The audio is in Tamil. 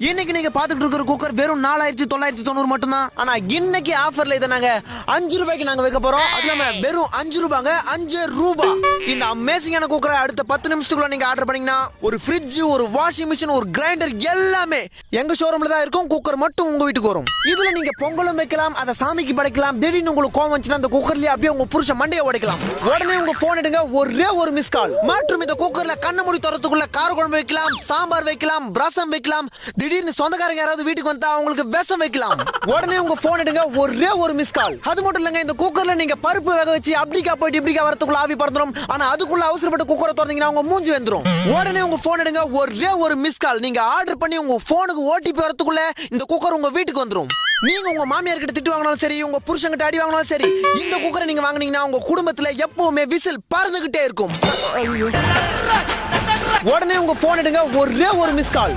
இன்னைக்கு நீங்க பாத்துட்டு இருக்கிற குக்கர் வெறும் 4990 மட்டும் தான். ஆனா இன்னைக்கு ஆஃபர்ல இதை நாங்க 5 ரூபாய்க்கு நாங்க வைக்க போறோம். அது இல்லாம வெறும் 5 ரூபாங்க, 5 ரூபாய். இந்த அமேசிங்கான குக்கரை அடுத்த 10 நிமிஷத்துக்குள்ள நீங்க ஆர்டர் பண்ணீங்கன்னா ஒரு ஃப்ரிட்ஜ், ஒரு வாஷிங் மிஷின், ஒரு கிரைண்டர் எல்லாமே எங்க ஷோரூம்ல தான் இருக்கும். குக்கர் மட்டும் உங்க வீட்டுக்கு வரும். இதுல நீங்க பொங்கலும் வைக்கலாம், அதை சாமிக்கு படைக்கலாம். திடீர்னு உங்களுக்கு கோவம் வந்துச்சுன்னா அந்த குக்கர்லயே அப்படியே உங்க புருஷ மண்டையை உடைக்கலாம். உடனே உங்க போன் எடுங்க, ஒரே ஒரு மிஸ் கால். மற்றும் இந்த குக்கர்ல கண்ண மூடி தரத்துக்குள்ள கார குழம்பு வைக்கலாம், சாம்பார் வைக்கலாம், ரசம் வைக்கலாம். திடீர்னு சொந்தக்காரங்க யாராவது வீட்டுக்கு வந்தா அவங்களுக்கு விஷம் வைக்கலாம். உடனே உங்க போன் எடுங்க, ஒரே ஒரு மிஸ் கால். அது மட்டும் இல்லங்க, இந்த குக்கர்ல நீங்க பருப்பு வேக வச்சு அப்படிக்கா போயிட்டு இப்படிக்கா வரதுக்குள்ள ஆவி பறந்துரும். ஆனா அதுக்குள்ள அவசரப்பட்டு குக்கரை திறந்தீங்கன்னா உங்க மூஞ்சி வந்துரும். உடனே உங்க போன் எடுங்க, ஒரே ஒரு மிஸ் கால். நீங்க ஆர்டர் பண்ணி உங்க போனுக்கு ஓடிபி வரதுக்குள்ள இந்த குக்கர் உங்க வீட்டுக்கு வந்துரும். நீங்க உங்க மாமியார் கிட்ட திட்டு வாங்கினாலும் சரி, உங்க புருஷன் அடி வாங்கினாலும் சரி, இந்த குக்கரை நீங்க வாங்குனீங்கன்னா உங்க குடும்பத்துல எப்பவுமே விசில் பறந்துகிட்டே இருக்கும். உடனே உங்க போன் எடுங்க, ஒரே ஒரு மிஸ் கால்.